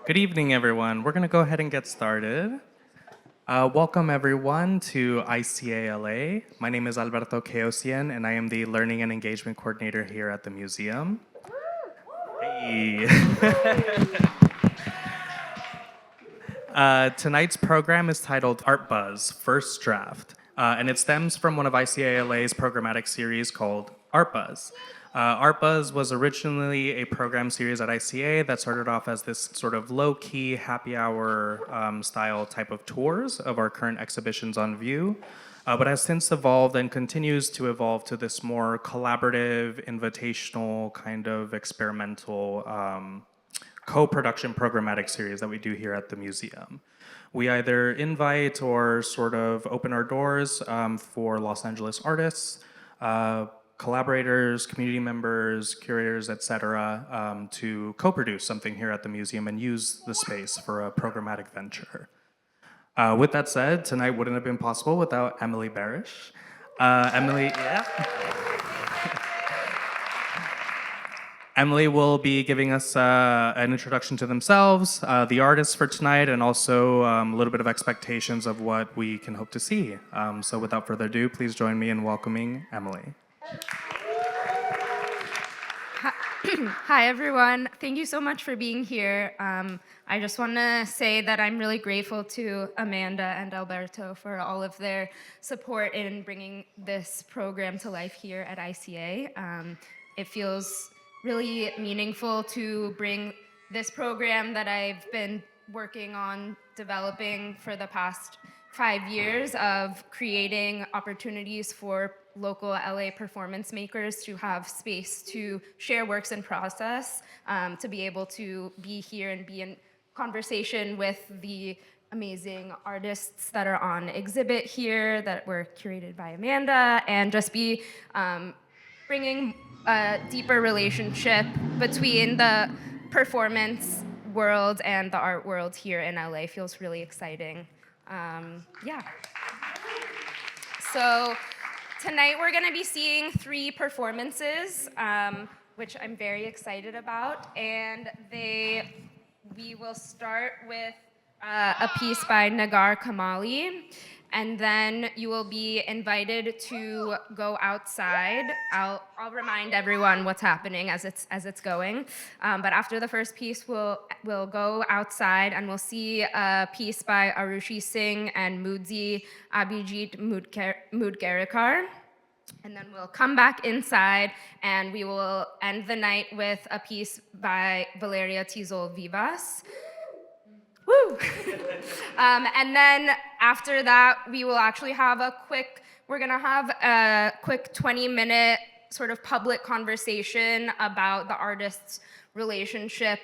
Good evening, everyone. We're going to go ahead and get started. Welcome, everyone, to ICALA. My name is Alberto Keosian, and I am the Learning and Engagement Coordinator here at the museum. Hey. Tonight's program is titled Art Buzz, First Draft, and it stems from one of ICALA's programmatic series called Art Buzz. Art Buzz was originally a program series at ICA that started off as this sort of low-key, happy hour style type of tours of our current exhibitions on view, but has since evolved and continues to evolve to this more collaborative, invitational, kind of experimental co-production programmatic series that we do here at the museum. We either invite or sort of open our doors for Los Angeles artists, collaborators, community members, curators, etc., to co-produce something here at the museum and use the space for a programmatic venture. With that said, tonight wouldn't have been possible without Emily Barish. Emily will be giving us an introduction to themselves, the artists for tonight, and also a little bit of expectations of what we can hope to see. So without further ado, please join me in welcoming Emily. Hi, everyone. Thank you so much for being here. I just want to say that I'm really grateful to Amanda and Alberto for all of their support in bringing this program to life here at ICA. It feels really meaningful to bring this program that I've been working on developing for the past 5 years of creating opportunities for local LA performance makers to have space to share works in process, to be able to be here and be in conversation with the amazing artists that are on exhibit here that were curated by Amanda, and just be bringing a deeper relationship between the performance world and the art world here in LA feels really exciting. So tonight we're going to be seeing 3 performances, which I'm very excited about, and we will start with a piece by Negar Kamali, and then you will be invited to go outside. I'll remind everyone what's happening as it's going. But after the first piece, we'll go outside and we'll see a piece by Arushi Singh and Moodzi Abhijit Mudgarikar. And then we'll come back inside and we will end the night with a piece by Valeria Tizol Vivas. Woo! And then after that, we will actually have we're gonna have a quick 20-minute sort of public conversation about the artist's relationship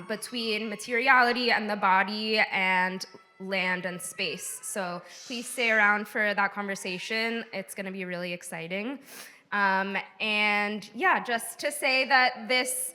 between materiality and the body and land and space. So please stay around for that conversation. It's gonna be really exciting. And yeah, just to say that this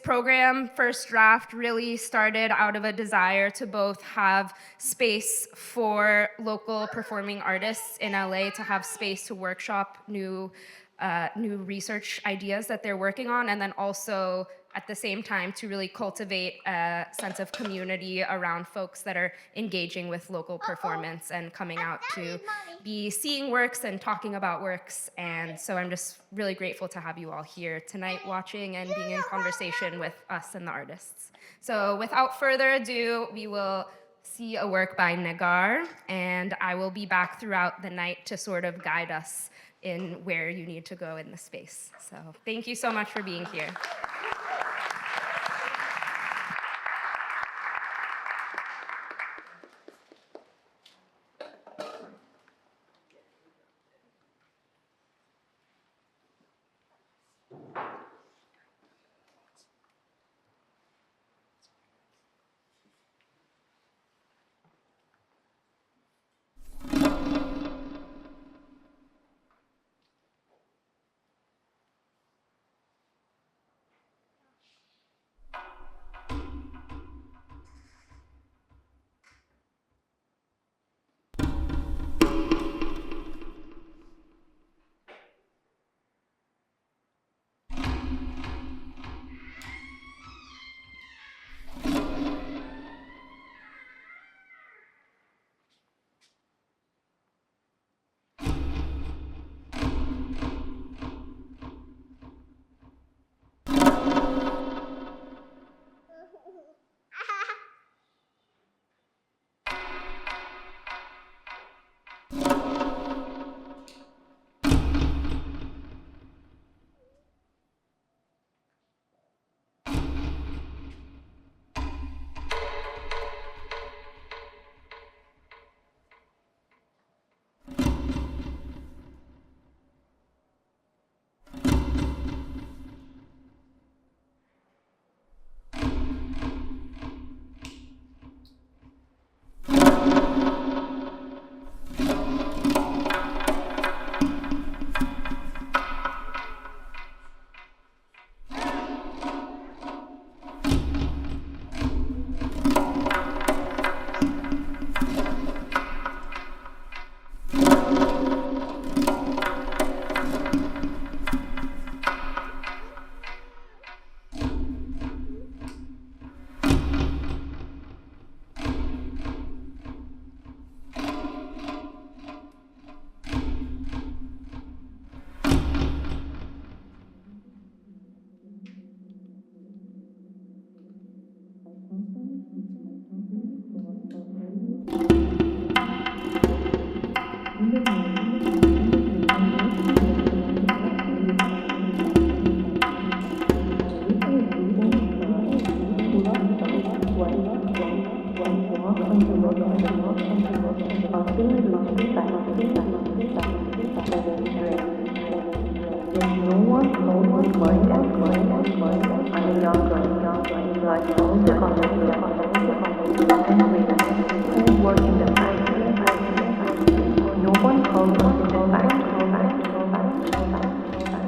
program, First Draft, really started out of a desire to both have space for local performing artists in LA to have space to workshop new research ideas that they're working on, and then also at the same time to really cultivate a sense of community around folks that are engaging with local performance and coming out to be seeing works and talking about works. And so I'm just really grateful to have you all here tonight watching and being in conversation with us and the artists. So without further ado, we will see a work by Negar, and I will be back throughout the night to sort of guide us in where you need to go in the space. So thank you so much for being here.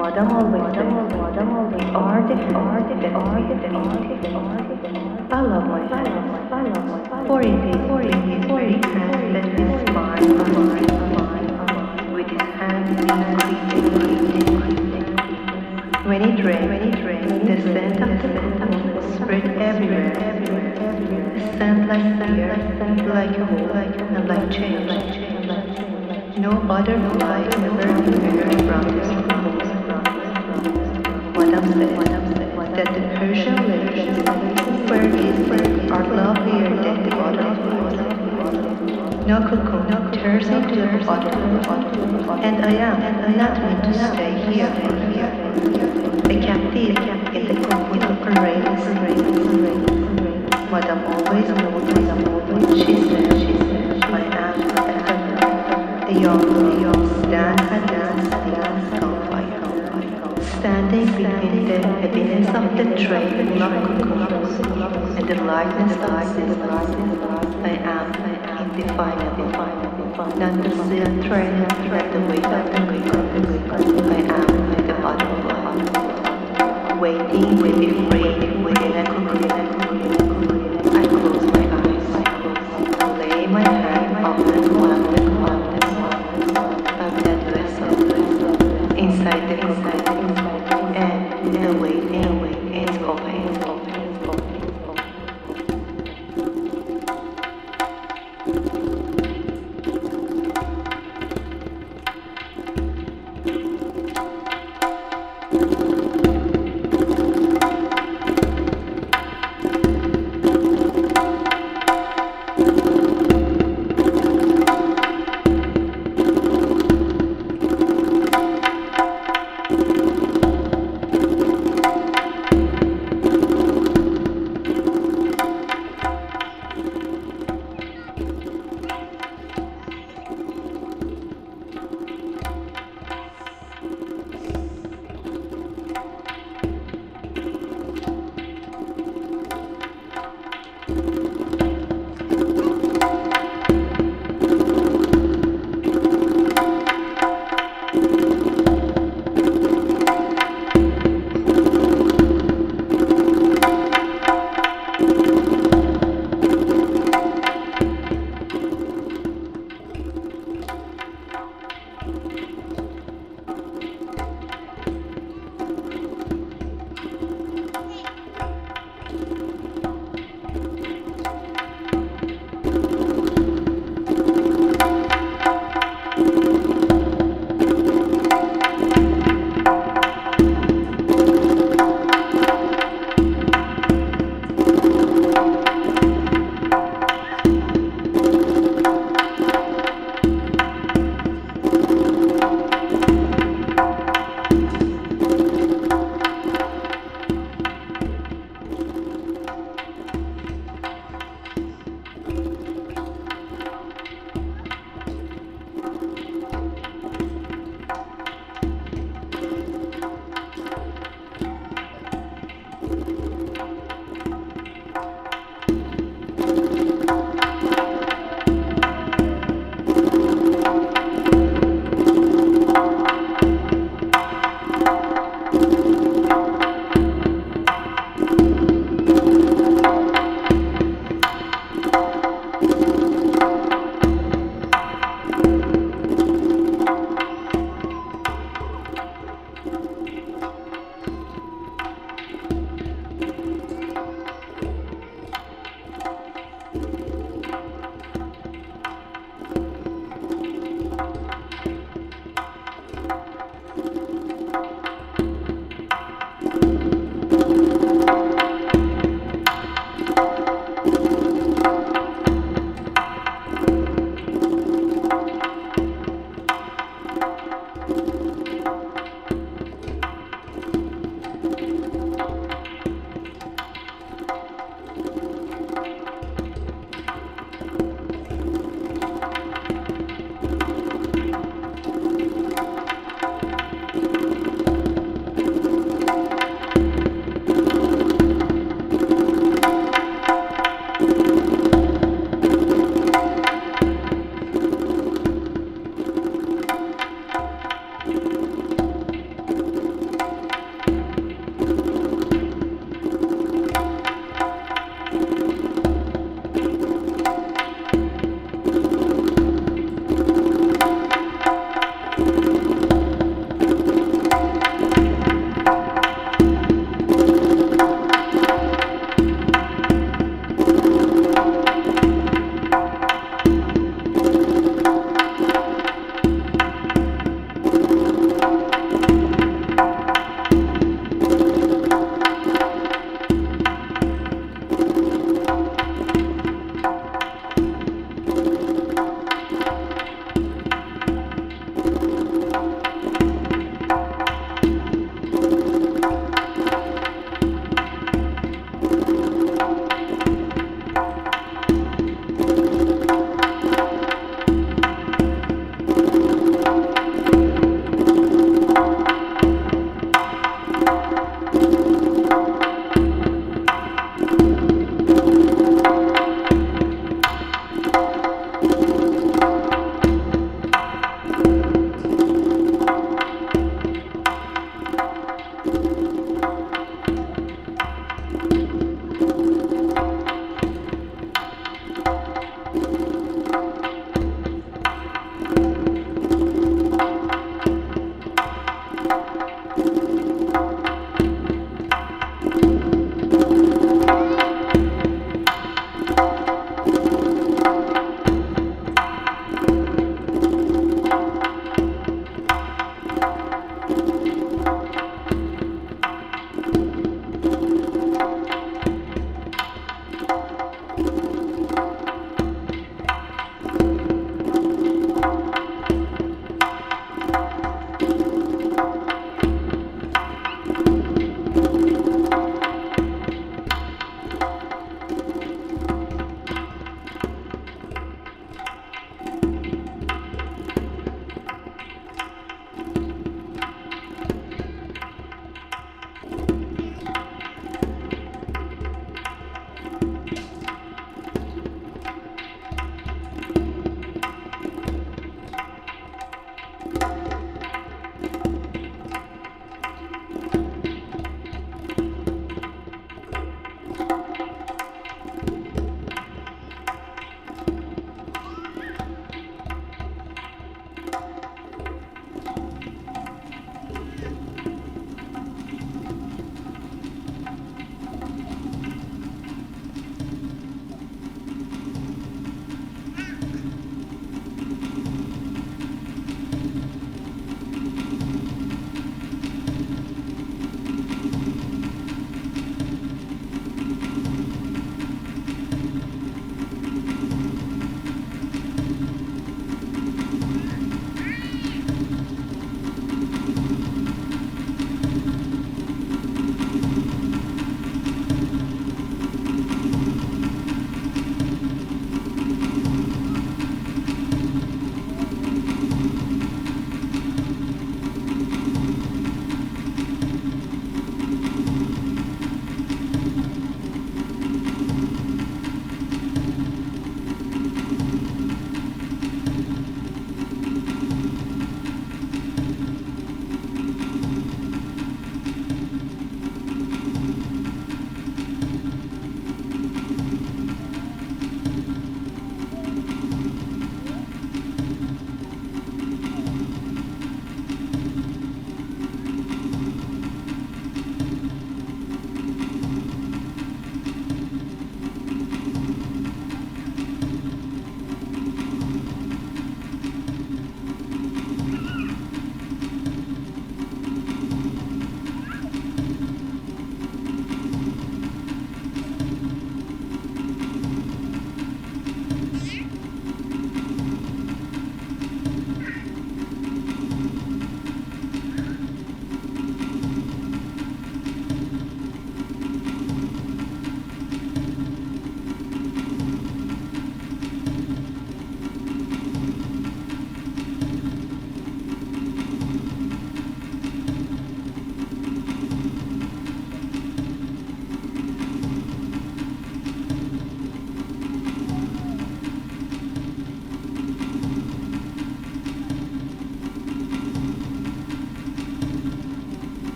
Madam always said, we are the I love my family, for it is very hand that is fine, with his hands creating. When it rains, the scent of the spread everywhere. The scent like fear, like hope, and like change. No butterfly ever emerged from this house. Madame said that the Persian lakes where these are lovelier than the butterflies. No cocoon tears into the butterfly, and I am not meant to stay here. A captive in the cocoon of a race. Madame always knows, she said, I am the young stand and dance campfire, standing between the heaviness of the train of cocoons and the lightness of the I am indefinable, not the silk train, not the weight of the wind. I am the butterfly, waiting to be free within a cocoon. I close my eyes, lay my hand on the cloud of that vessel, inside the cocoon, and the waiting is over.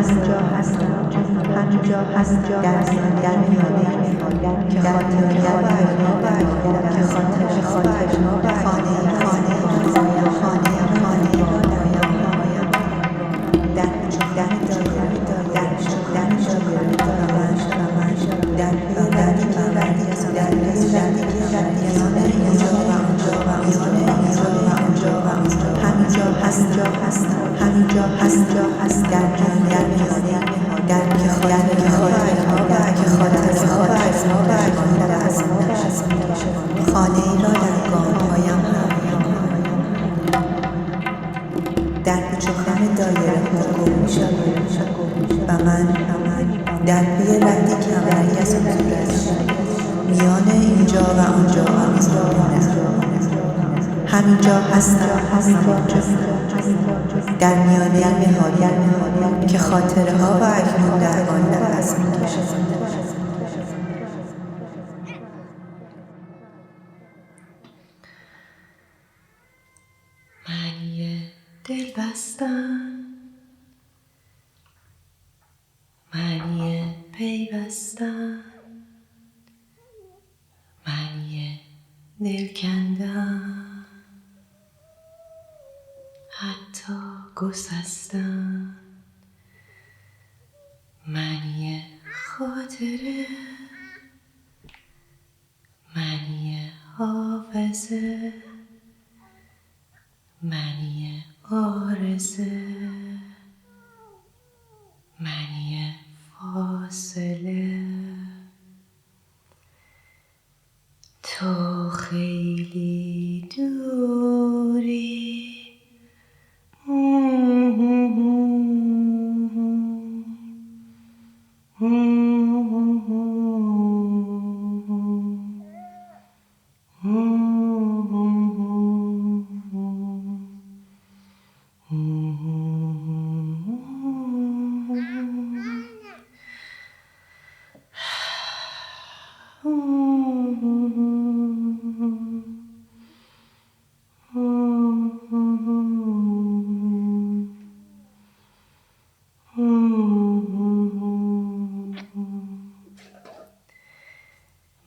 در میانه که خاطر همینجا هست در میانه در که خانه ای را در گام‌هایم در پیچ و خم دایره ها گم می‌شود و من در پی ردی کمرنگ از صورت میان اینجا و آنجا همینجا هستم در میانه نهادی که خاطره ها و اکنون در آن نفس می‌کشد. معنی دل بستن، معنی پیوستن، معنی دل کندن، حتی گسستن، معنی خاطره، معنی حافظه، معنی آرزه، معنی فاصله. تو خیلی دوری،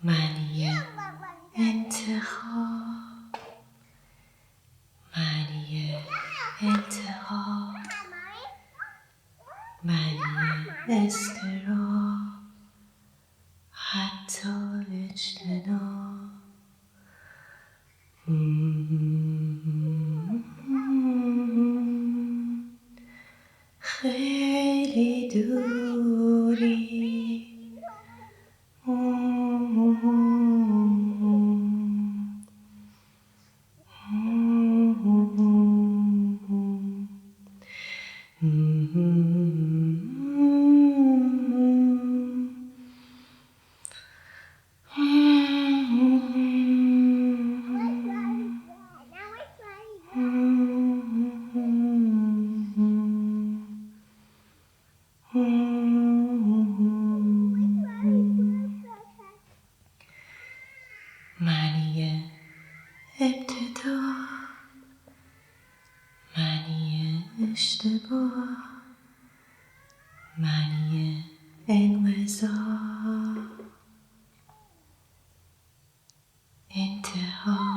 معنی انتخاب، معنی انتخاب، معنی اضطراب، حتی اجتناب. خیلی دوری، معنی ابتدا، معنی اشتباه، معنی انقضا، انتها.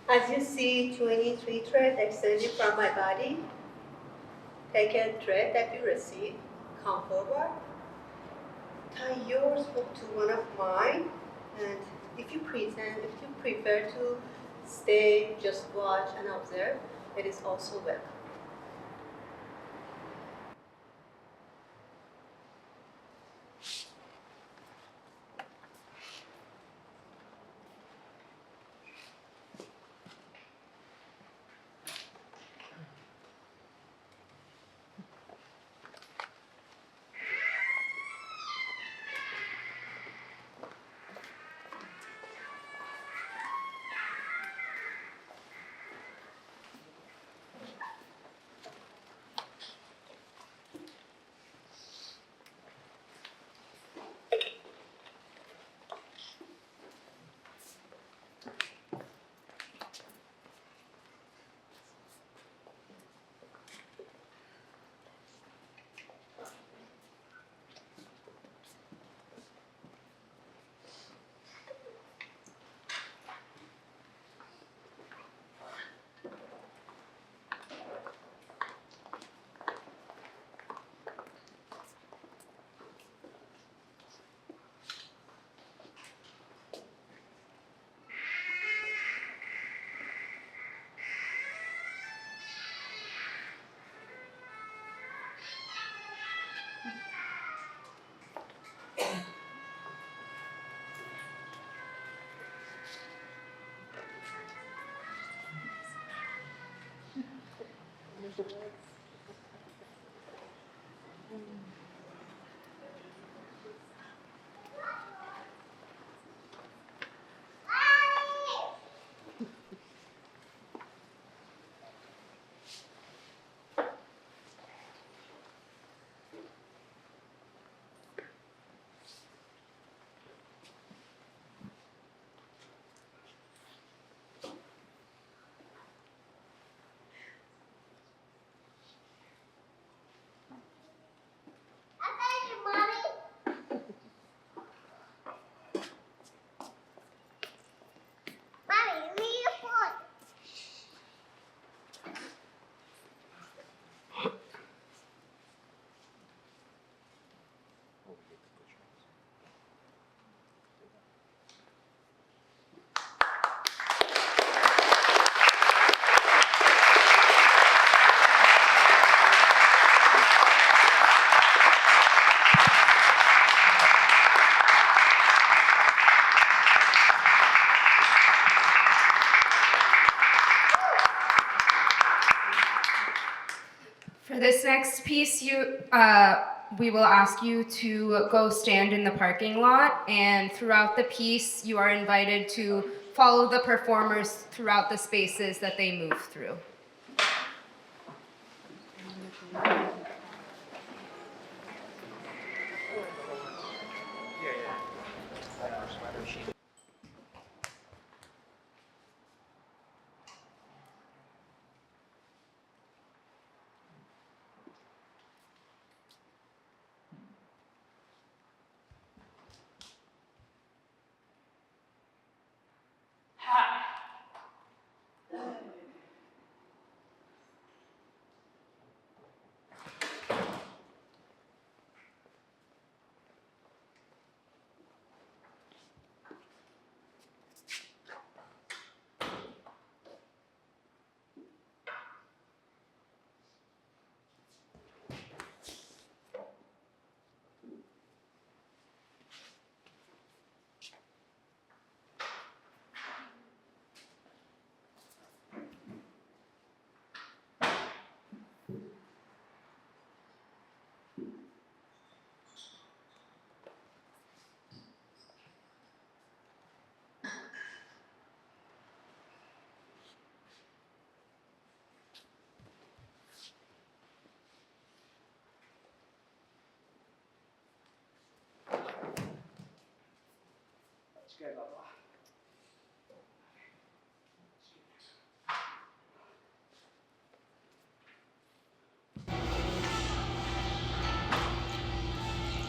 As you see 23 threads extending from my body, take a thread that you receive, come forward, tie yours hook to one of mine, and if you prefer to stay, just watch and observe, it is also welcome. For this next piece, we will ask you to go stand in the parking lot, and throughout the piece, you are invited to follow the performers throughout the spaces that they move through.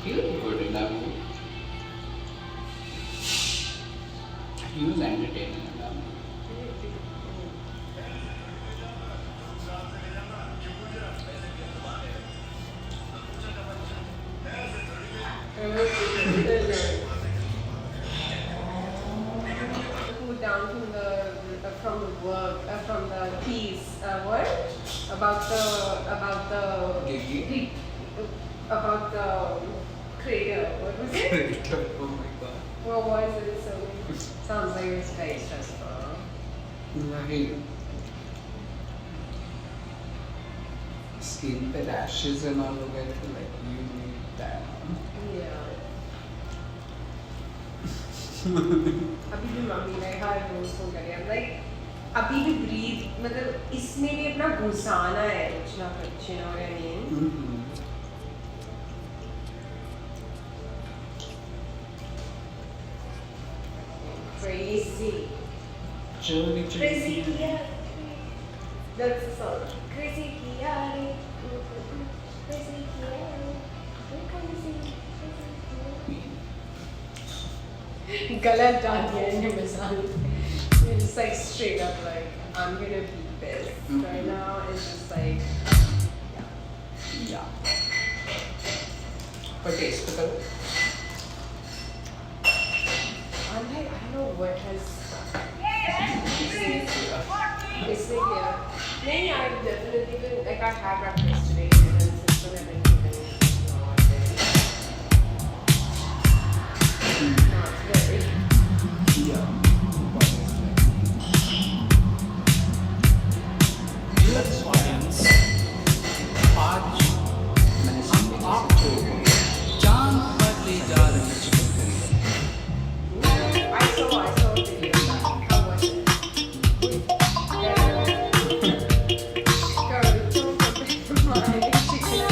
Beautiful Rindavu. He was entertaining Rindavu. Down from the work from the piece what about the crater. What was it? Oh my god. What was it? So sounds like it's very stressful. Right. Skin पे rashes and all of it, like you need that. Yeah. अभी भी mummy like हर रोज phone कर रही है. I'm like अभी भी breathe मतलब इसमें भी अपना घुसाना है कुछ ना कुछ, you know what I mean? Crazy. Crazy Kia. That's the song. Crazy Kia. Crazy Kia. Galat डाल दिया इन्हें मिसाल. It's just like straight up like I'm gonna beat this right now. It's just like Yeah. But taste the I'm like I don't know what has. It's like yeah. Maybe I've definitely been like I had breakfast today and then since then I've been feeling not very. Yeah. Let's audience. आज हम आपको चांद पर ले जा रहे हैं chicken curry. I saw a video of that. How was it? Girl, don't forget from my chicken.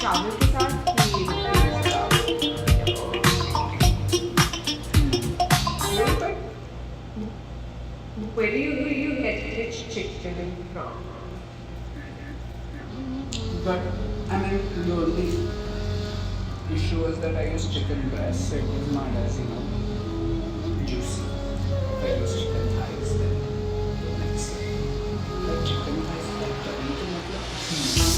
चावल के साथ खीर Where do you get chicken from? But I mean, the only issue is that I use chicken breast, so it is not as juicy. If I use chicken thighs, then it's like chicken thighs like curry to it's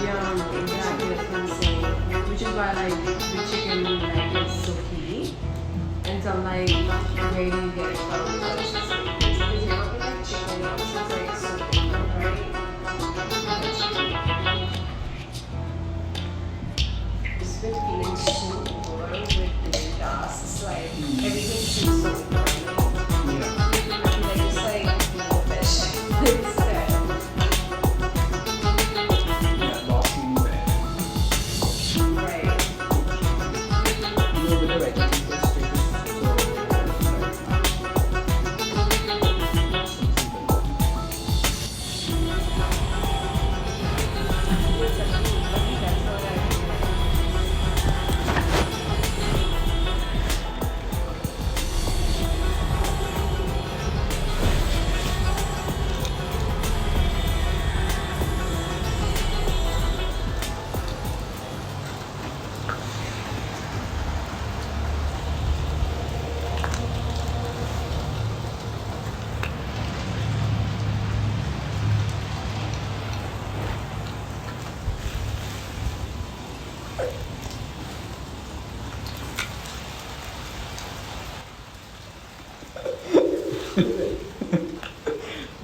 Yeah, exactly. That's what I'm saying. Which is why like the chicken like is so key. And so I'm like, where do you get it from? Because it's just like, because you don't get like chicken, it's just like so different, right? Just been feeling so bored with doing tasks, like everything seems so boring. I feel like just like being fish instead. walking bed. Right. With the vegetables,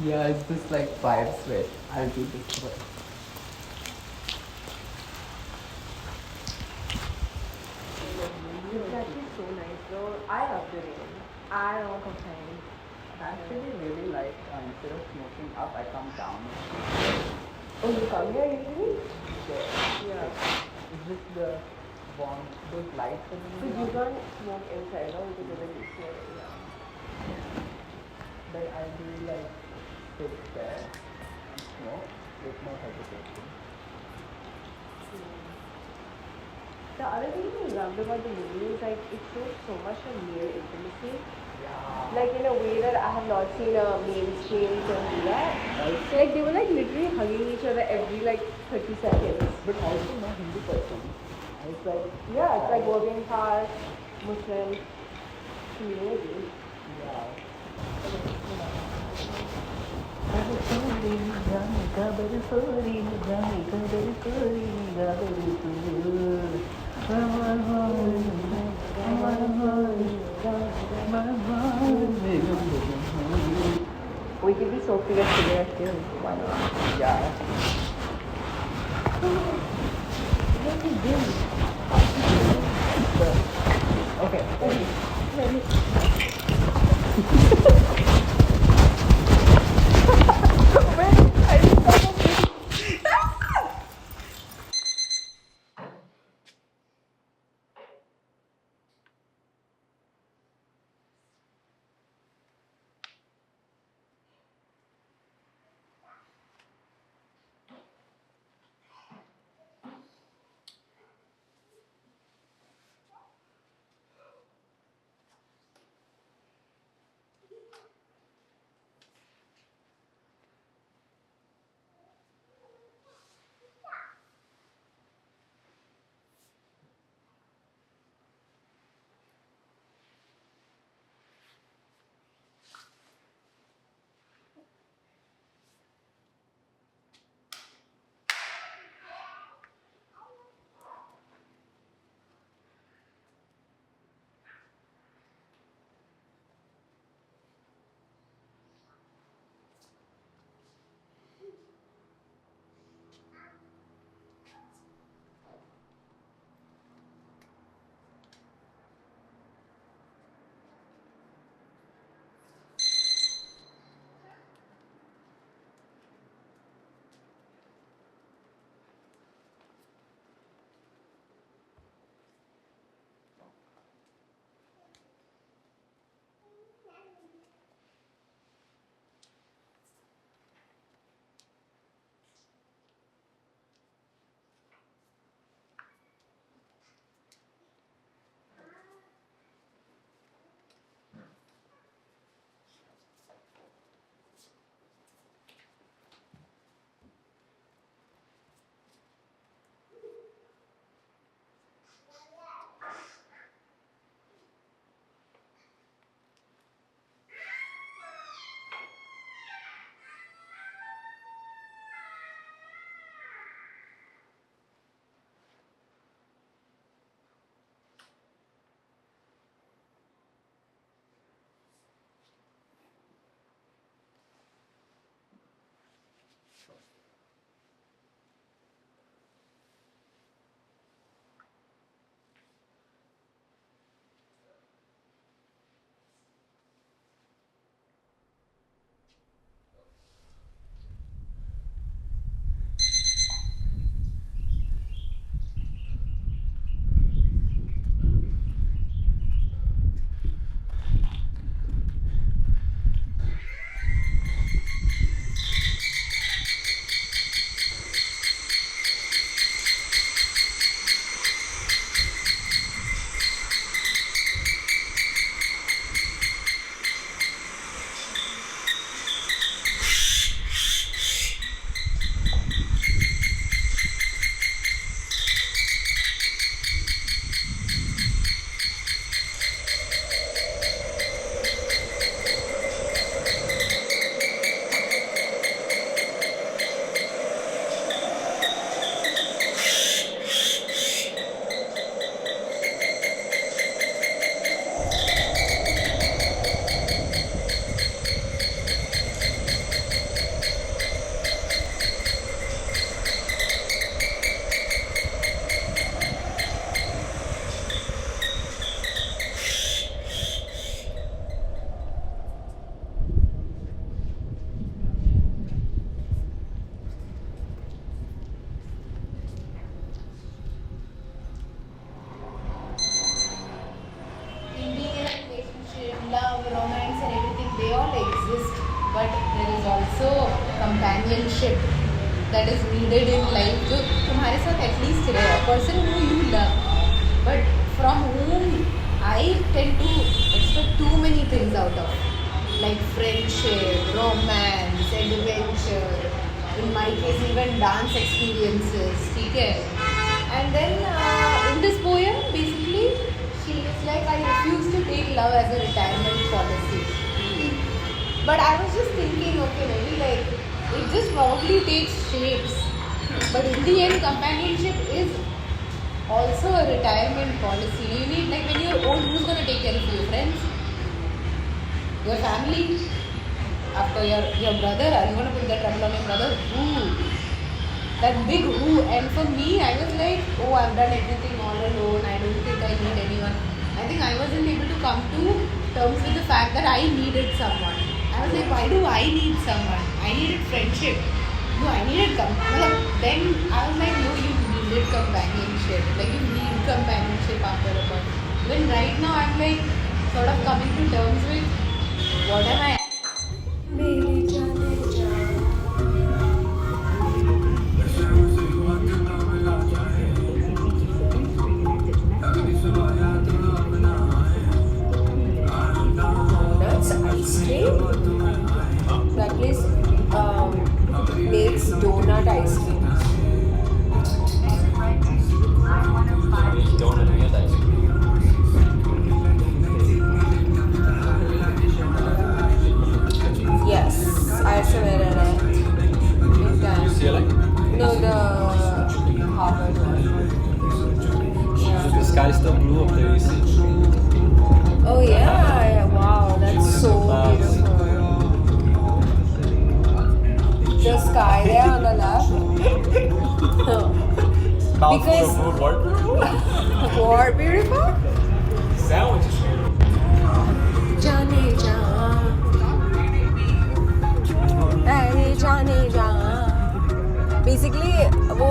yeah, it's just like fire sweat. I'll do this one. It's actually so nice though. I love the rain. I don't complain. I actually really like instead of smoking up, I come down. Oh, you come here usually? Yeah. It's just the warm, those lights are So you don't smoke inside, no? Because you're like here. But I do like sit there and smoke with no hesitation. The other thing I loved about the movie is like it shows so much of male intimacy. Yeah. Like in a way that I have not seen a mainstream film do that. So like they were like literally hugging each other every like 30 seconds. But also no Hindu person. It's like Yeah, it's like working class Muslim community. yeah. I was so We can be so fierce together too. Why not? Yeah. What are you doing? Okay. companionship that is needed in life जो तुम्हारे साथ at least रहे, a person who you love, but from whom I tend to expect too many things out of, like friendship, romance, adventure, in my case even dance experiences, ठीक है? And then in this poem basically she is like, I refuse to take love as a retirement policy. But I was just thinking, okay, maybe like It just probably takes shapes. But in the end, companionship is also a retirement policy. You need, like, when you're old, who's going to take care of you? Your friends? Your family? After your brother? Are you going to put that trouble on your brother? Who? That big who. And for me, I was like, oh, I've done everything all alone. I don't think I need anyone. I think I wasn't able to come to terms with the fact that I needed someone. I was like, why do I need someone? I needed friendship. No, I needed then I was like, no, you needed companionship. Like, you need companionship after a point. When right now I'm like sort of coming to terms with what am I? Donuts, ice cream. That place makes donut ice cream. Donut and ice cream. Yes, I swear at it. Big time. UCLA? No, the Harvard one. Yeah. The sky still blue up there, you see? Oh yeah, wow, that's so beautiful. The sky there on the left. Because war beautiful? Sandwiches here. Johnny John. Hey Johnny John. Basically वो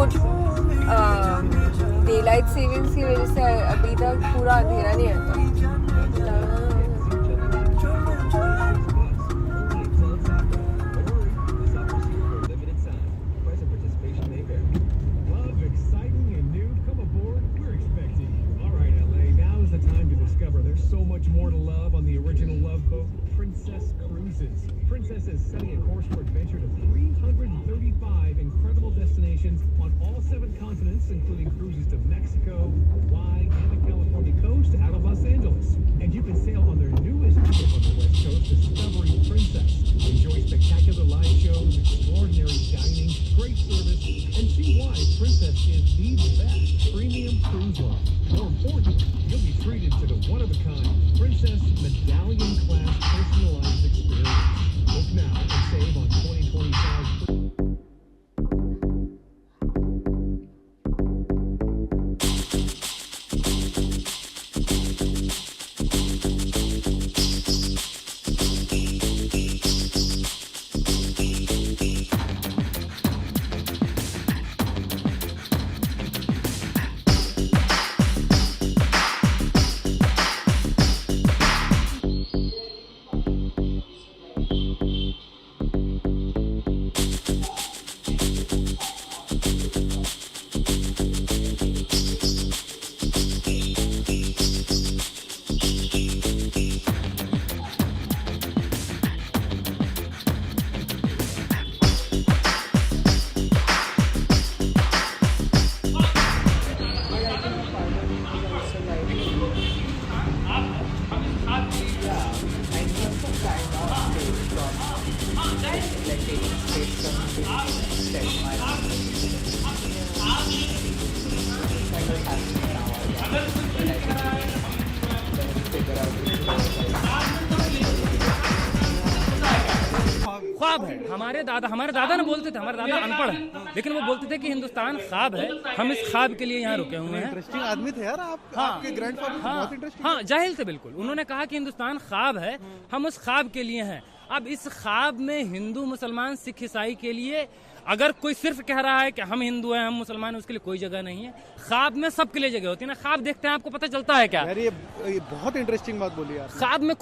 daylight savings की वजह से अभी तक पूरा अंधेरा नहीं आता. Princess is setting a course for adventure to 335 incredible destinations on all 7 continents, including cruises to Mexico, Hawaii, and the California coast out of Los Angeles. And you can sail on their newest ship on the West Coast, Discovery Princess. Enjoy spectacular live shows, extraordinary dining, great service, and see why Princess is the best premium cruise line. More importantly, you'll be treated to the one-of-a-kind Princess Medallion Class personalized experience. Book now and save on 2025. ख्वाब है। हमारे दादा ने बोलते थे, हमारे दादा अनपढ़ है, लेकिन वो बोलते थे कि हिंदुस्तान ख्वाब है, हम इस ख्वाब के लिए यहाँ रुके हुए हैं। इंटरेस्टिंग आदमी थे यार आप। हाँ, आपके ग्रैंडफादर बहुत इंटरेस्टिंग। हाँ, जाहिल थे बिल्कुल। उन्होंने कहा कि हिंदुस्तान ख्वाब है, हम उस ख्वाब के लिए हैं। अब इस ख्वाब में हिंदू, मुसलमान, सिख, ईसाई के लिए अगर कोई सिर्फ कह रहा है कि हम हिंदू हैं, हम मुसलमान हैं, उसके लिए कोई जगह नहीं है। ख्वाब में सबके लिए जगह होती है ना। ख्वाब देखते हैं, आपको पता चलता है क्या? यार ये बहुत इंटरेस्टिंग बात बोली यार। ख्वाब में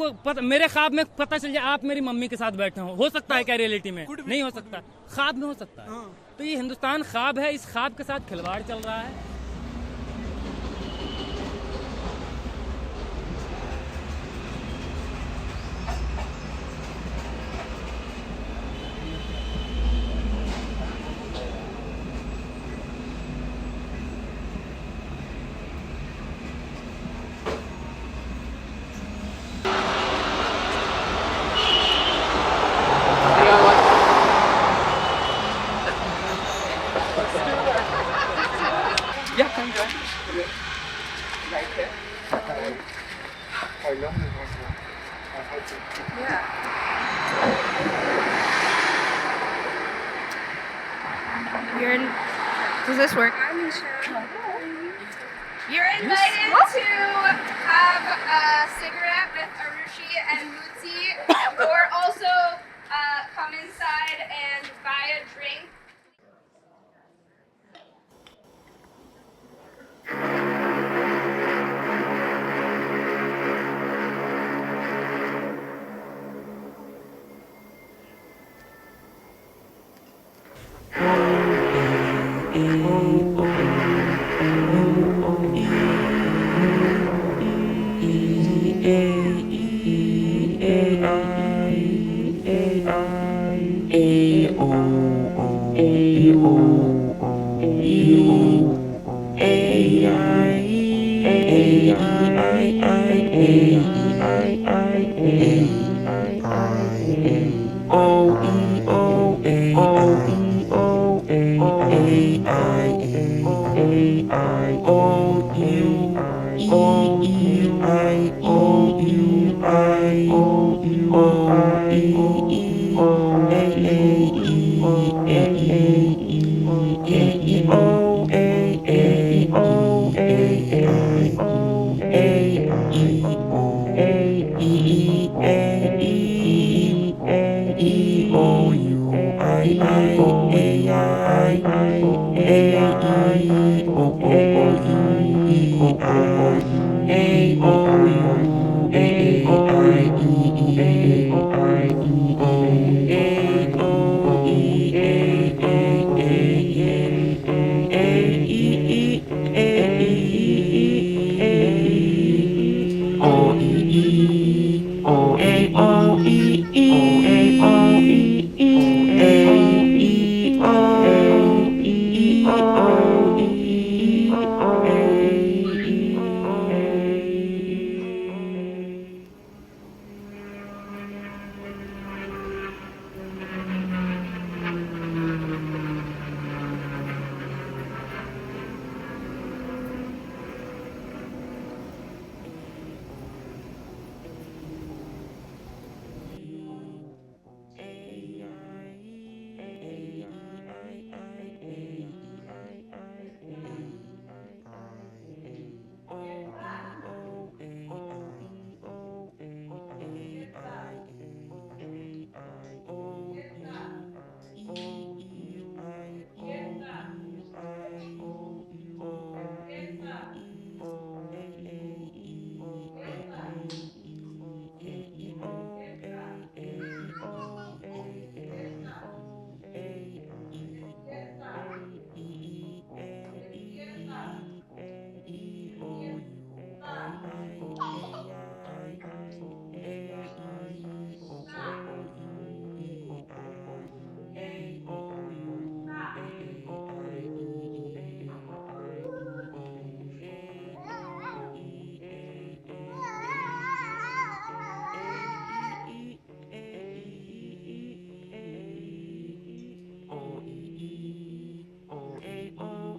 मेरे ख्वाब में पता चल जाए आप मेरी मम्मी के साथ बैठे हो सकता है क्या? रियलिटी में नहीं हो सकता, ख्वाब में हो सकता है। तो ये हिंदुस्तान ख्वाब है, इस ख्वाब के साथ खिलवाड़ चल रहा है। Yeah, come join. Right here. Yeah. You're in, does this work? You're invited to have a cigarette with Arushi and Muti, or also come inside and buy a drink. A O U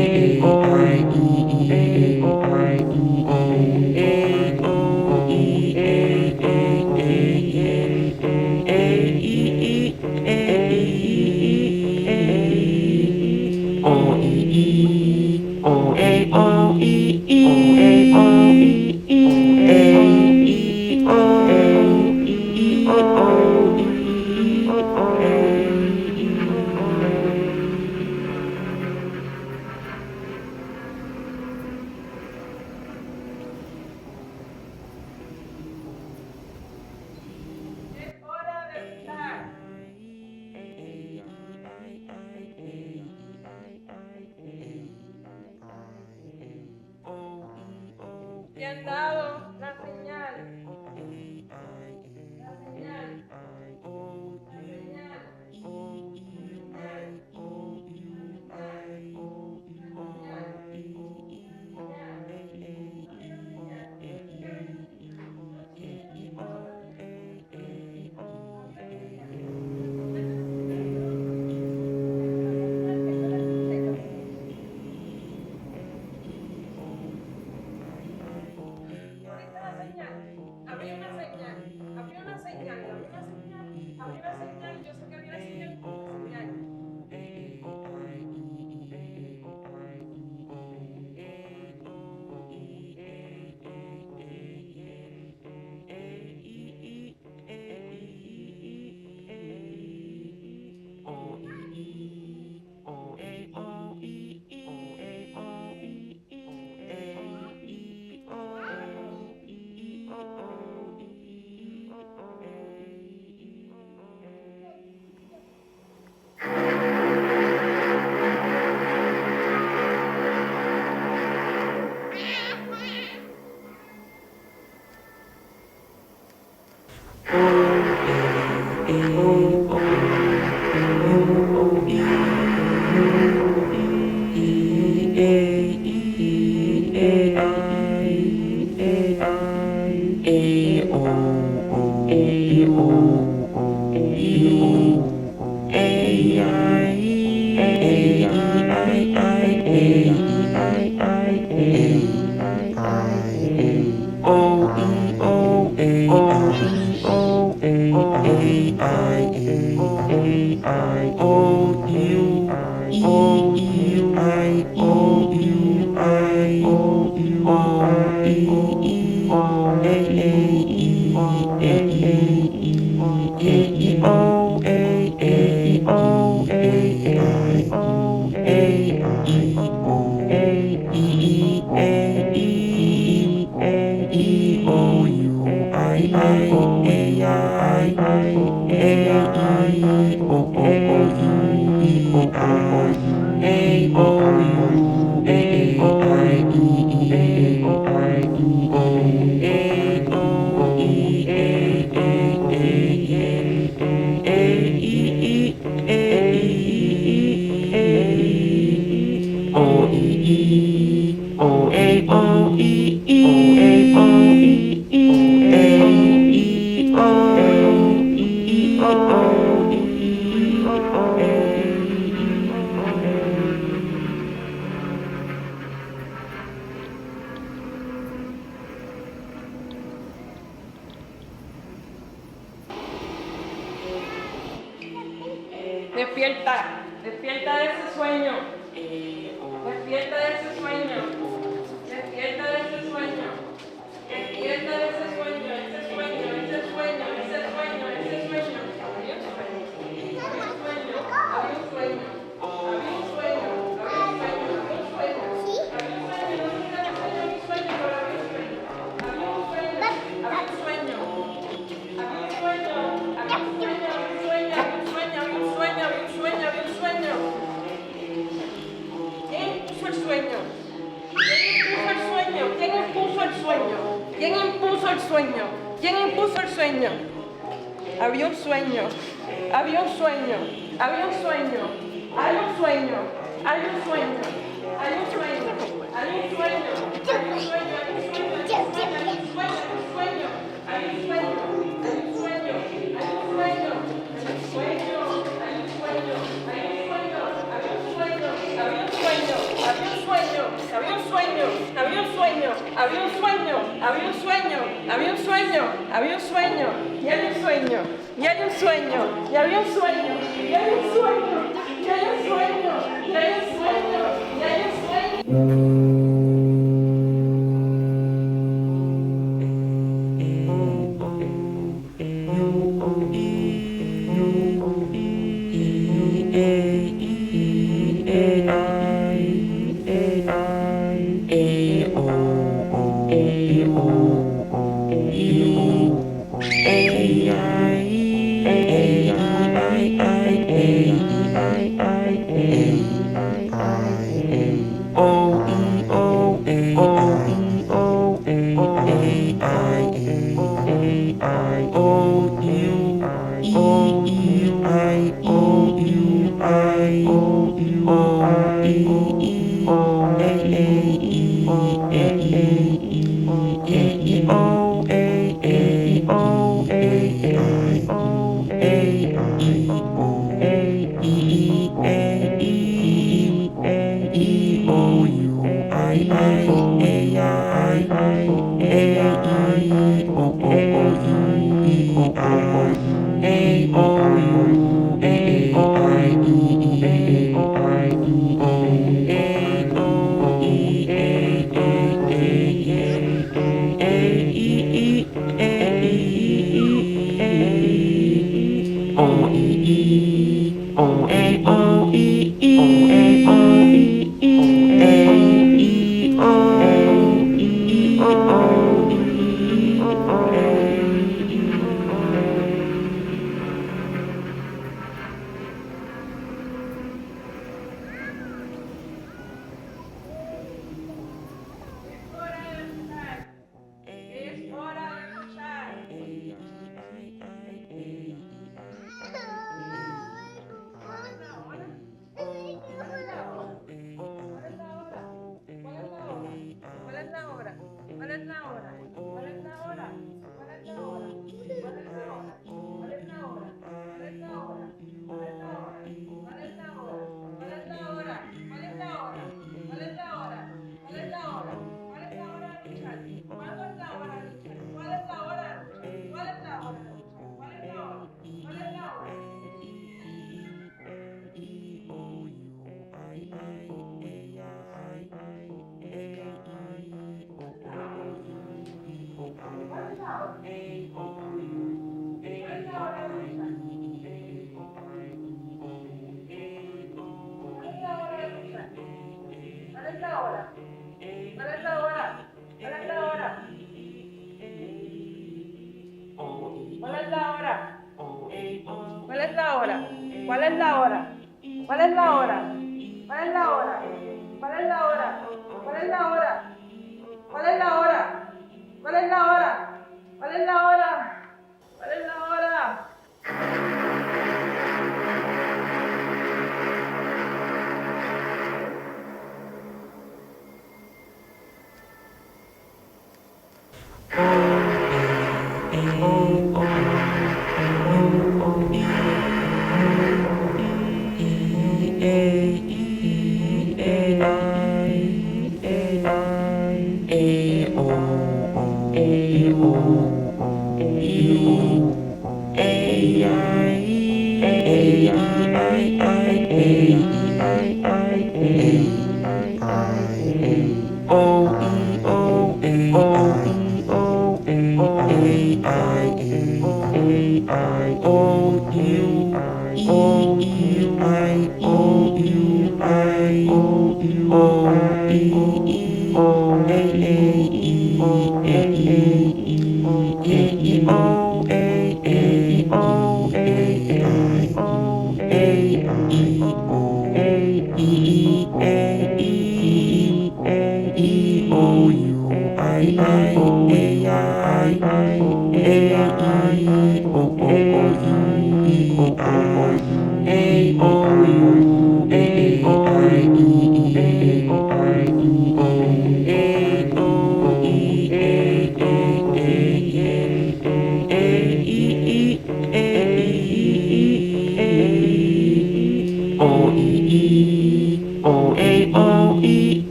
A A Bien dado la señal. La señal. Había una señal, había una señal, había una señal, había una señal, yo sé que había una señal, Despierta, despierta de ese sueño. Despierta de ese sueño. Despierta de ese sueño. Despierta de ese sueño, ese sueño, ese sueño, ese sueño, ese sueño. Había un sueño. Había un sueño. Había un sueño. Había un sueño. Había un sueño. Había un sueño. Había un sueño. No sé si era un sueño, pero había un sueño. Había un sueño. Había un sueño. Había un sueño. Había un sueño. Había un sueño. Había un sueño. Había un sueño. ¿Quién impuso el sueño? ¿Quién impuso el sueño? ¿Quién impuso el sueño? ¿Quién impuso el sueño? Había un sueño. Había un sueño. Había un sueño. Hay un sueño. Hay un sueño. Hay un sueño. Hay un sueño. Hay un sueño. Hay un sueño. Hay un sueño. Hay un sueño. Hay un sueño. Hay un sueño. Hay un sueño. Hay un sueño. Hay un sueño. Hay un sueño. Había un sueño. Había un sueño. Había un sueño. Había un sueño. Había un sueño. Había un sueño. Había un sueño. Había un sueño. Había un sueño. Y había un sueño. Y había un sueño. Y había un sueño. Y había un sueño. Y había un sueño. Y había un sueño. Y había un sueño.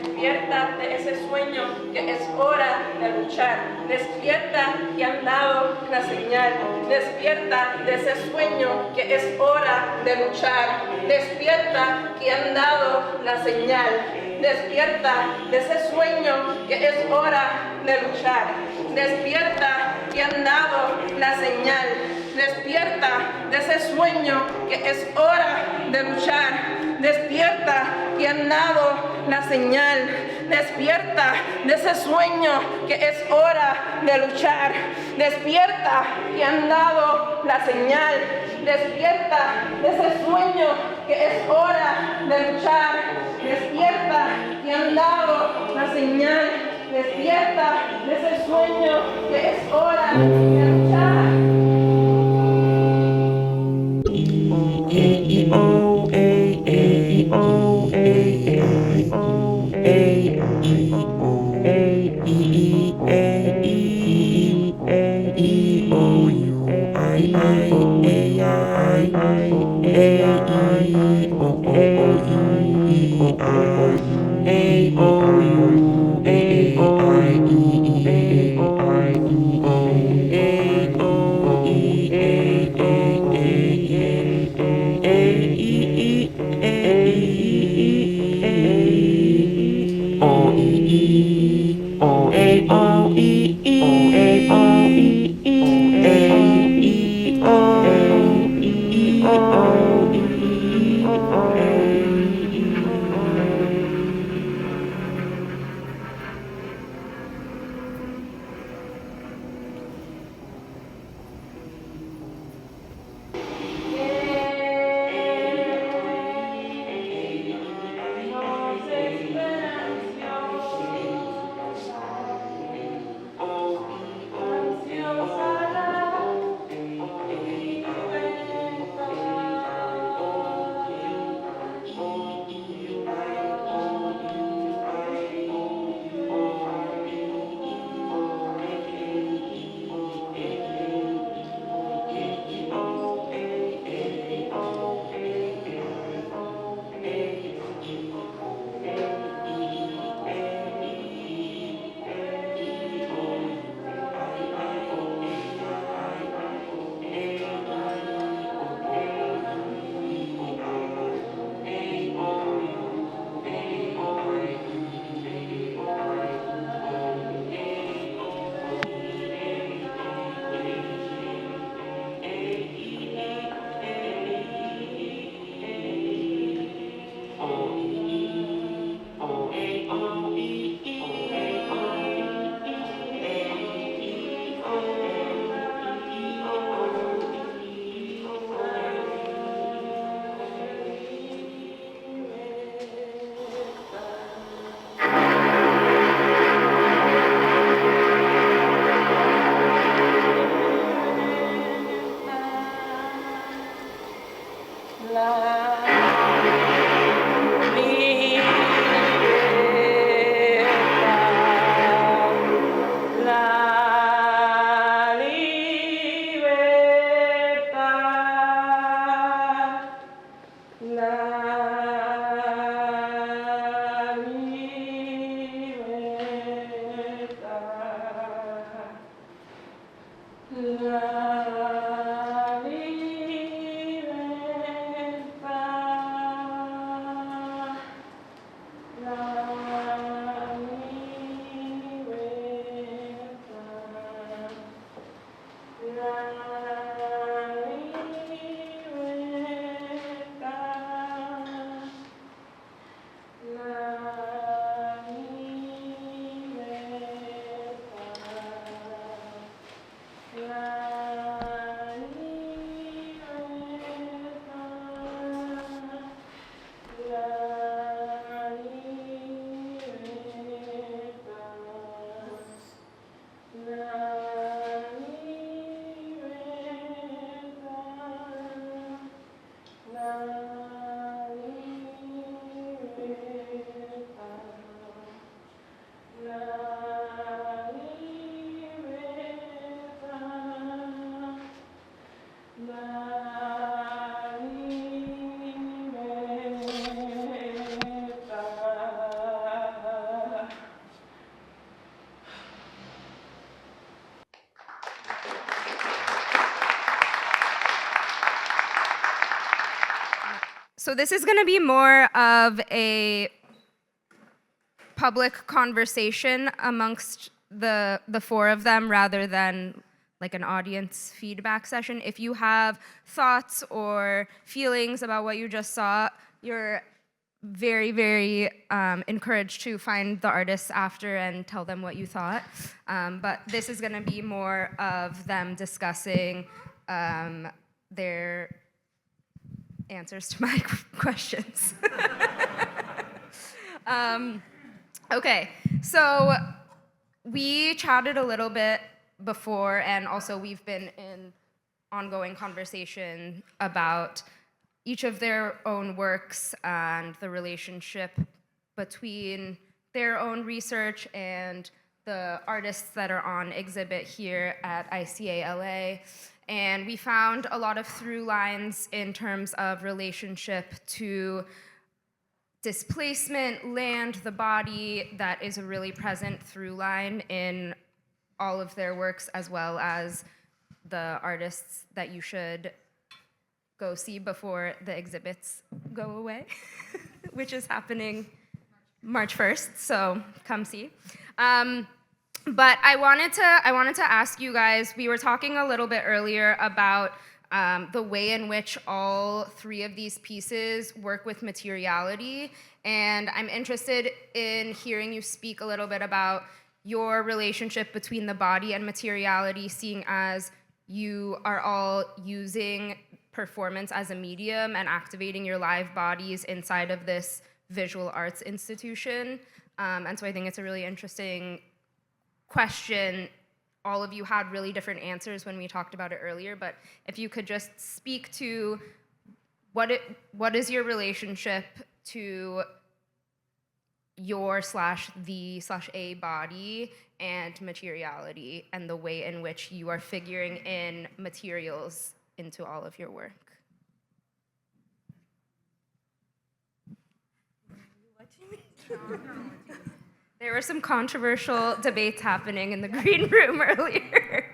despierta de ese sueño que es hora de luchar, despierta que han dado la señal, despierta de ese sueño que es hora de luchar, despierta que han dado la señal, despierta de ese sueño que es hora de luchar, despierta que han dado la señal, despierta de ese sueño que es hora de luchar, despierta que han dado la señal, despierta de ese sueño que es hora de luchar, despierta que han dado la señal, despierta de ese sueño que es hora de luchar, despierta que han dado la señal, despierta de ese sueño que es hora de luchar. La libertad. So this is going to be more of a public conversation amongst the four of them rather than like an audience feedback session. If you have thoughts or feelings about what you just saw, you're very, very encouraged to find the artists after and tell them what you thought. But this is going to be more of them discussing their answers to my questions. Okay, so we chatted a little bit before, and also we've been in ongoing conversation about each of their own works and the relationship between their own research and the artists that are on exhibit here at ICALA. And we found a lot of through lines in terms of relationship to displacement, land, the body, that is a really present through line in all of their works, as well as the artists that you should go see before the exhibits go away, which is happening March 1st, so come see. But I wanted to ask you guys, we were talking a little bit earlier about the way in which all three of these pieces work with materiality, and I'm interested in hearing you speak a little bit about your relationship between the body and materiality, seeing as you are all using performance as a medium and activating your live bodies inside of this visual arts institution. And so I think it's a really interesting question. All of you had really different answers when we talked about it earlier, but if you could just speak to what is your relationship to your /the/a body and materiality, and the way in which you are figuring in materials into all of your work. There were some controversial debates happening in the green room earlier.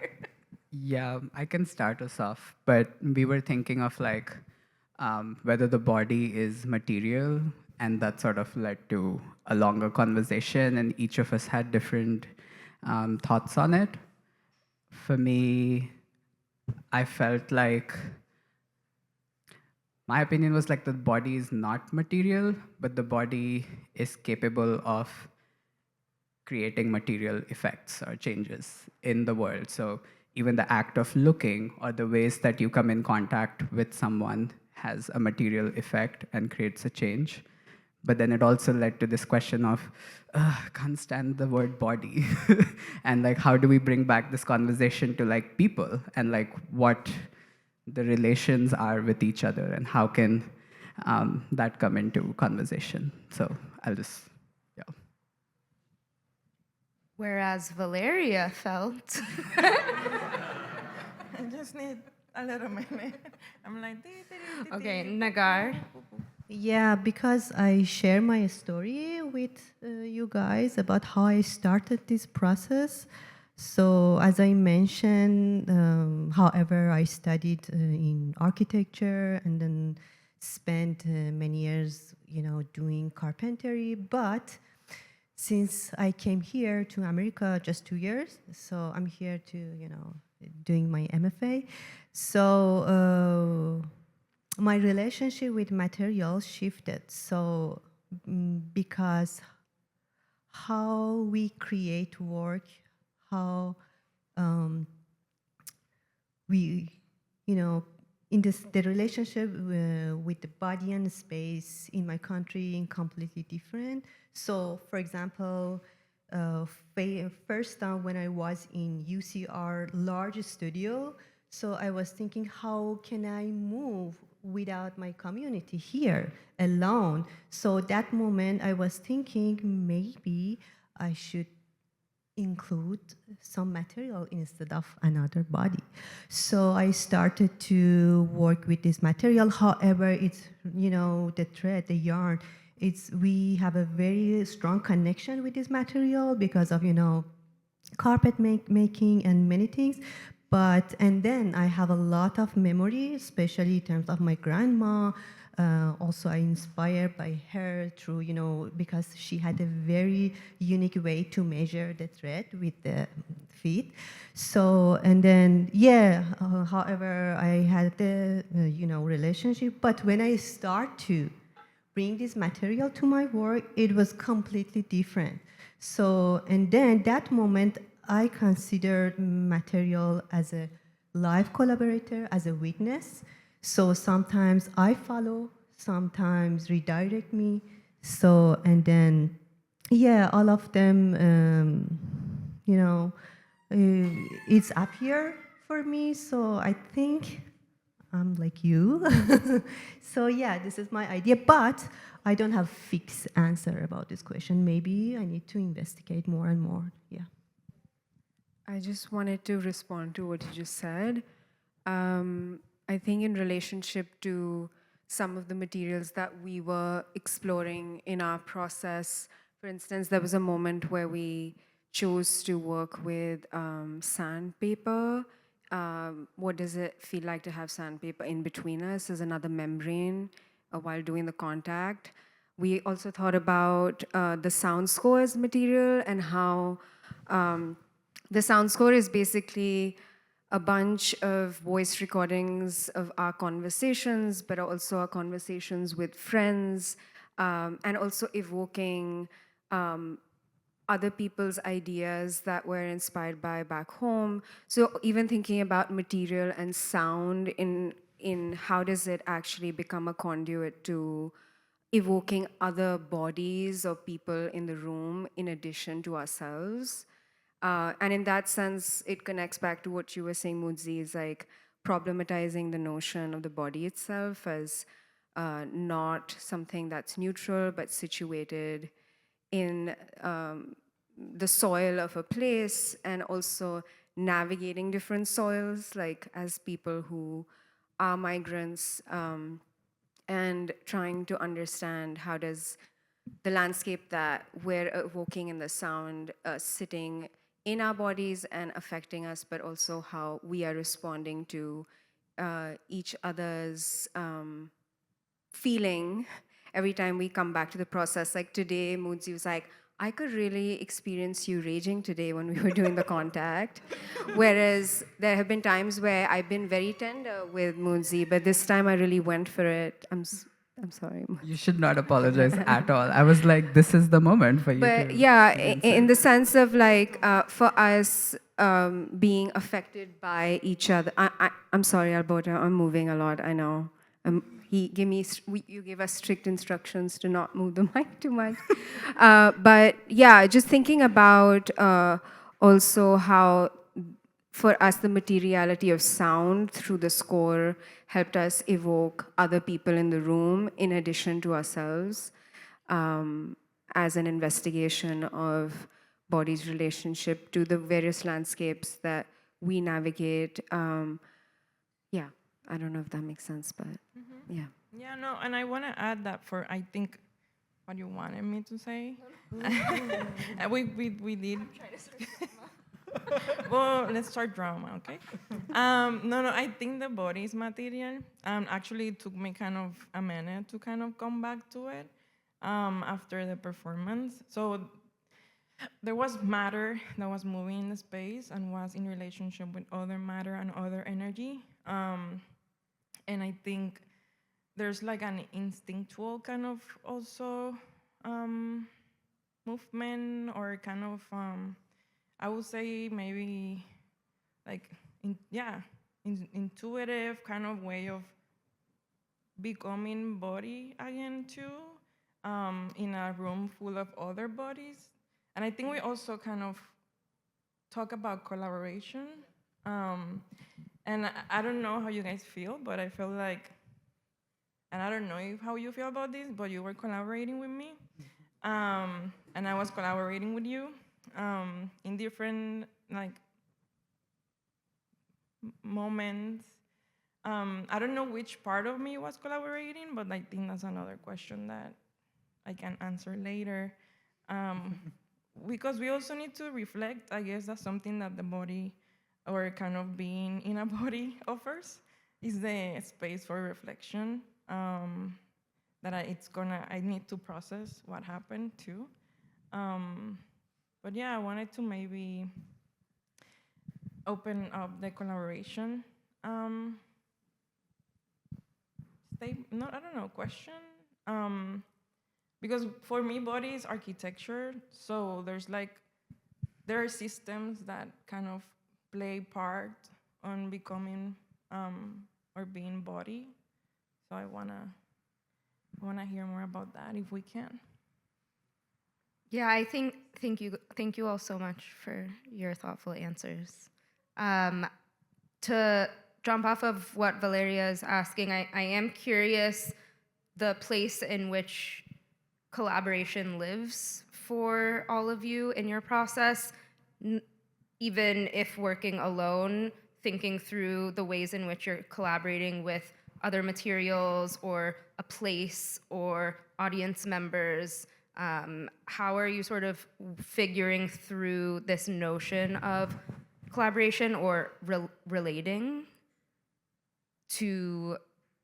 Yeah, I can start us off, but we were thinking of like whether the body is material, and that sort of led to a longer conversation, and each of us had different thoughts on it. For me, I felt like my opinion was like the body is not material, but the body is capable of creating material effects or changes in the world. So even the act of looking or the ways that you come in contact with someone has a material effect and creates a change. But then it also led to this question of, can't stand the word body. And like, how do we bring back this conversation to like people, and like what the relations are with each other, and how can that come into conversation? So I'll just, yeah. Whereas Valeria felt. I just need a little minute. I'm like, Okay, Negar. Yeah, because I share my story with you guys about how I started this process. So as I mentioned, however, I studied in architecture and then spent many years, doing carpentry. But since I came here to America just 2 years, so I'm here to, doing my MFA. So my relationship with materials shifted. So because how we create work, how we, in the relationship with the body and space in my country is completely different. So, for example, first time when I was in UCR large studio, so I was thinking, how can I move without my community here alone? So that moment I was thinking maybe I should include some material instead of another body. So I started to work with this material. However, it's, the thread, the yarn, we have a very strong connection with this material because of, carpet making and many things. And then I have a lot of memory, especially in terms of my grandma, also I inspired by her through, because she had a very unique way to measure the thread with the feet. So, and then, however, I had the, relationship, but when I start to bring this material to my work, it was completely different. So, and then that moment, I considered material as a live collaborator, as a witness. So sometimes I follow, sometimes redirect me. So, and then, all of them, it's up here for me. So I think I'm like you. So this is my idea, but I don't have fixed answer about this question. Maybe I need to investigate more and more. Yeah. I just wanted to respond to what you just said. I think in relationship to some of the materials that we were exploring in our process, for instance, there was a moment where we chose to work with sandpaper. What does it feel like to have sandpaper in between us as another membrane while doing the contact? We also thought about the sound score as material and how the sound score is basically a bunch of voice recordings of our conversations, but also our conversations with friends, and also evoking other people's ideas that were inspired by back home. So even thinking about material and sound in how does it actually become a conduit to evoking other bodies or people in the room in addition to ourselves. And in that sense, it connects back to what you were saying, Mudzi, is like problematizing the notion of the body itself as not something that's neutral, but situated in the soil of a place, and also navigating different soils, like as people who are migrants, and trying to understand how does the landscape that we're evoking in the sound sitting in our bodies and affecting us, but also how we are responding to each other's feeling every time we come back to the process. Like today, Moodzi was like, I could really experience you raging today when we were doing the contact. Whereas there have been times where I've been very tender with Moodzi, but this time I really went for it. I'm sorry. You should not apologize at all. I was like, this is the moment for you But to yeah, experience in it. the sense of like, for us being affected by each other. I'm sorry, Alberta, I'm moving a lot, I know. You give us strict instructions to not move the mic too much. But yeah, just thinking about also how, for us, the materiality of sound through the score helped us evoke other people in the room in addition to ourselves, as an investigation of body's relationship to the various landscapes that we navigate. Yeah, I don't know if that makes sense, but yeah. Yeah, no, and I want to add that for, I think, what you wanted me to say. we did. Well, let's start drama, okay? No, I think the body's material. Actually, it took me kind of a minute to kind of come back to it after the performance. So there was matter that was moving in the space and was in relationship with other matter and other energy. And I think there's like an instinctual kind of also movement, or kind of, I would say maybe like, intuitive kind of way of becoming body again too, in a room full of other bodies. And I think we also kind of talk about collaboration. And I don't know how you guys feel, but I feel like, and I don't know how you feel about this, but you were collaborating with me. And I was collaborating with you in different like moments. I don't know which part of me was collaborating, but I think that's another question that I can answer later. Because we also need to reflect, I guess that's something that the body, or kind of being in a body, offers, is the space for reflection. that I need to process what happened too. But yeah, I wanted to maybe open up the collaboration question. Because for me, body is architecture, so there are systems that kind of play part on becoming or being body. So I wanna hear more about that if we can. Yeah, thank you all so much for your thoughtful answers. To jump off of what Valeria is asking, I am curious the place in which collaboration lives for all of you in your process, even if working alone, thinking through the ways in which you're collaborating with other materials or a place or audience members. How are you sort of figuring through this notion of collaboration or relating to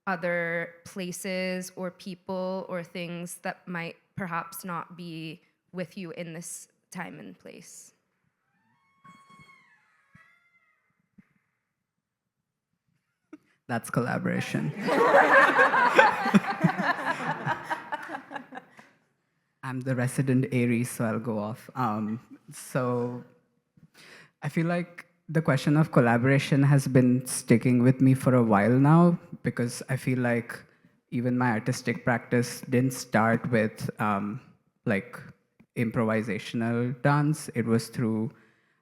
other places or people or things that might perhaps not be with you in this time and place? That's collaboration. I'm the resident Aries, so I'll go off. So I feel like the question of collaboration has been sticking with me for a while now, because I feel like even my artistic practice didn't start with like improvisational dance. It was through,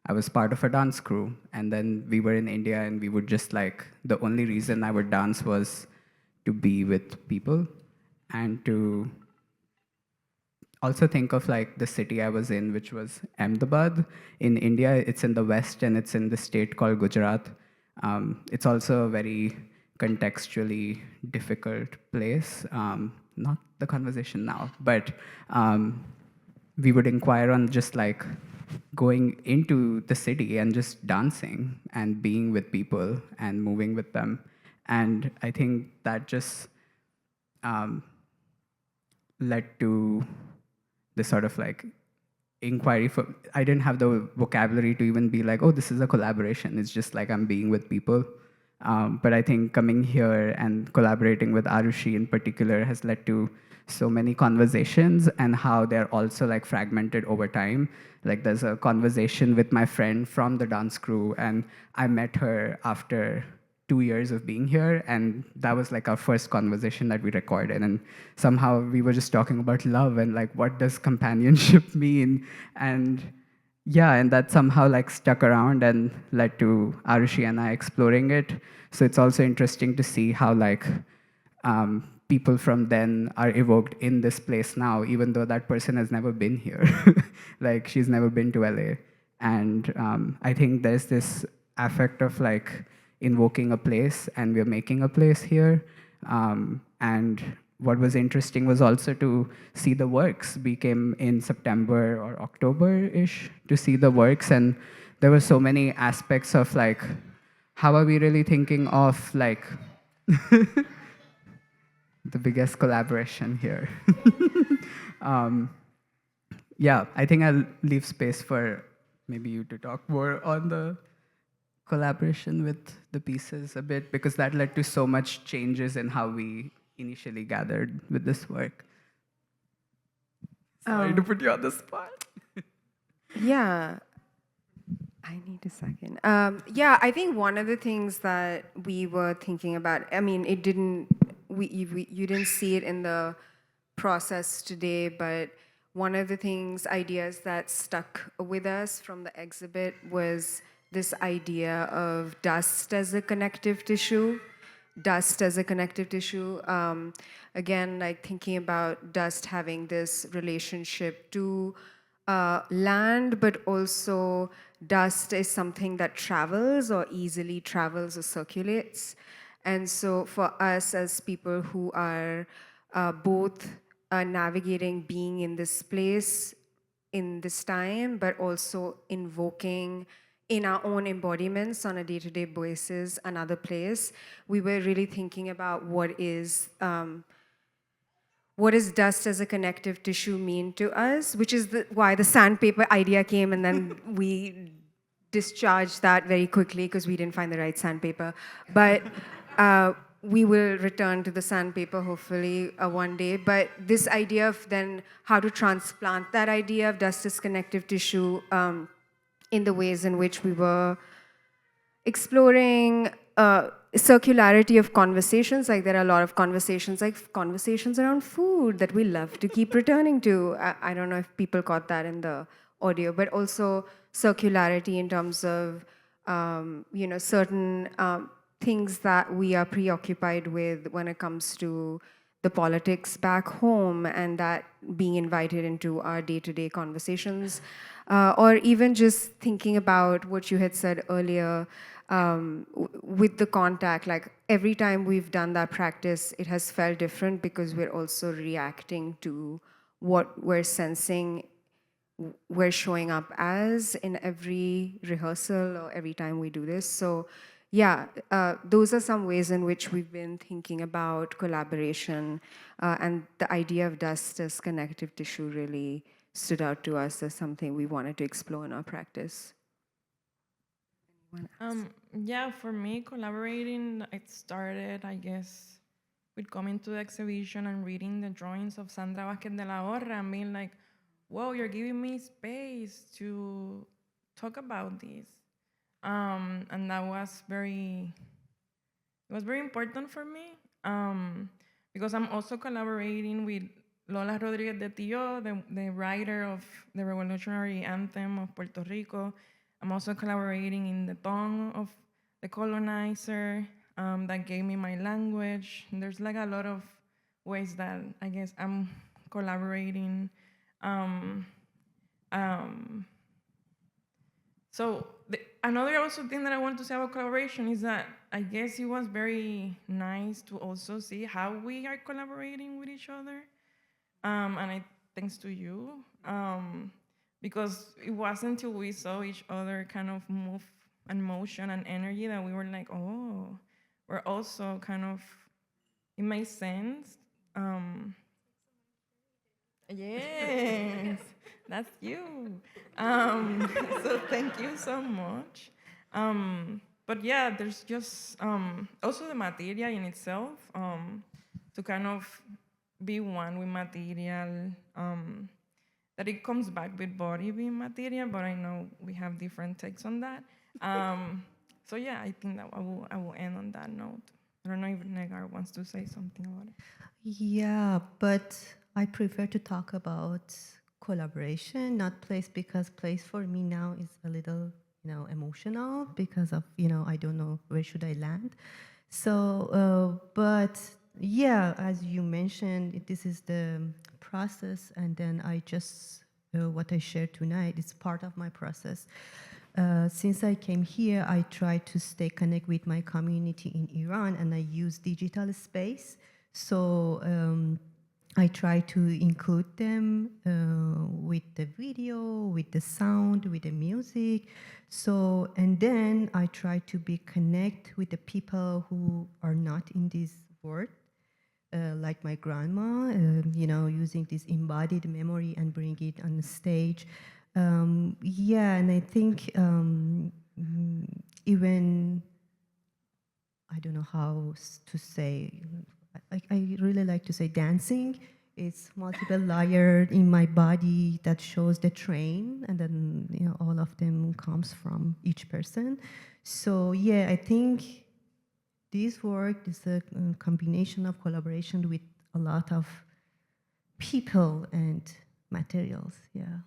I was part of a dance crew, and then we were in India, and we would just the only reason I would dance was to be with people and to also think of the city I was in, which was Ahmedabad. In India, it's in the west, and it's in the state called Gujarat. It's also a very contextually difficult place. Not the conversation now, but we would inquire on just going into the city and just dancing and being with people and moving with them. And I think that just led to this sort of inquiry for, I didn't have the vocabulary to even be oh, this is a collaboration. It's just I'm being with people. But I think coming here and collaborating with Arushi in particular has led to so many conversations, and how they're also fragmented over time. There's a conversation with my friend from the dance crew, and I met her after 2 years of being here, and that was our first conversation that we recorded, and somehow we were just talking about love and what does companionship mean, and yeah, and that somehow stuck around and led to Arushi and I exploring it. So it's also interesting to see how people from then are evoked in this place now, even though that person has never been here. She's never been to LA. And I think there's this affect of invoking a place, and we're making a place here. And what was interesting was also to see the works. We came in September or October-ish to see the works, and there were so many aspects of how are we really thinking of the biggest collaboration here. Yeah, I think I'll leave space for maybe you to talk more on the collaboration with the pieces a bit, because that led to so much changes in how we initially gathered with this work. Sorry to put you on the spot. Yeah. I need a second. Yeah, I think one of the things that we were thinking about, I mean, it didn't, you didn't see it in the process today, but one of the ideas that stuck with us from the exhibit was this idea of dust as a connective tissue. Dust as a connective tissue. Again, thinking about dust having this relationship to land, but also dust is something that travels or easily travels or circulates. And so for us as people who are both navigating being in this place in this time, but also invoking in our own embodiments on a day-to-day basis, another place, we were really thinking about what does dust as a connective tissue mean to us, which is why the sandpaper idea came, and then we discharged that very quickly because we didn't find the right sandpaper. But we will return to the sandpaper hopefully one day. But this idea of then how to transplant that idea of dust as connective tissue in the ways in which we were exploring circularity of conversations. Like there are a lot of conversations, like conversations around food that we love to keep returning to. I don't know if people caught that in the audio, but also circularity in terms of certain things that we are preoccupied with when it comes to the politics back home, and that being invited into our day-to-day conversations, or even just thinking about what you had said earlier with the contact. Like every time we've done that practice, it has felt different because we're also reacting to what we're sensing we're showing up as in every rehearsal or every time we do this. So yeah, those are some ways in which we've been thinking about collaboration, and the idea of dust as connective tissue really stood out to us as something we wanted to explore in our practice. Yeah, for me, collaborating, it started, I guess, with coming to the exhibition and reading the drawings of Sandra Vázquez de la Horra and being like, whoa, you're giving me space to talk about this. And that was very important for me, because I'm also collaborating with Lola Rodriguez de Tio, the writer of the revolutionary anthem of Puerto Rico. I'm also collaborating in the tongue of the colonizer that gave me my language. And there's like a lot of ways that I guess I'm collaborating. So another also thing that I want to say about collaboration is that I guess it was very nice to also see how we are collaborating with each other. And thanks to you, because it wasn't until we saw each other kind of move and motion and energy that we were like, oh, we're also kind of, it made sense. Yes, that's you. So thank you so much. But yeah, there's just also the material in itself, to kind of be one with material, that it comes back with body being material, but I know we have different takes on that. So yeah, I think that I will end on that note. I don't know if Negar wants to say something about it. Yeah, but I prefer to talk about collaboration, not place, because place for me now is a little, emotional because of, I don't know where should I land. So, but yeah, as you mentioned, this is the process, and then I just, what I shared tonight is part of my process. Since I came here, I try to stay connected with my community in Iran, and I use digital space. So I try to include them with the video, with the sound, with the music. So, and then I try to be connect with the people who are not in this world, like my grandma, using this embodied memory and bring it on the stage. Yeah, and I think even, I don't know how to say, I really like to say dancing. It's multiple layered in my body that shows the train, and then all of them comes from each person. So yeah, I think this work is a combination of collaboration with a lot of people and materials. Yeah.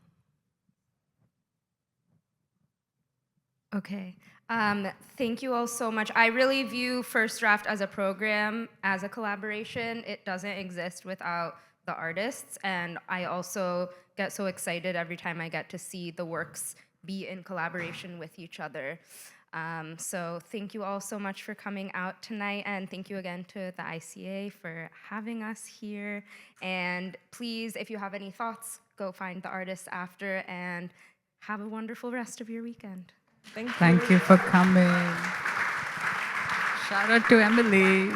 Okay. Thank you all so much. I really view First Draft as a program, as a collaboration. It doesn't exist without the artists, and I also get so excited every time I get to see the works be in collaboration with each other. So thank you all so much for coming out tonight, and thank you again to the ICA for having us here. And please, if you have any thoughts, go find the artists after, and have a wonderful rest of your weekend. Thank you. Thank you for coming. Shout out to Emily.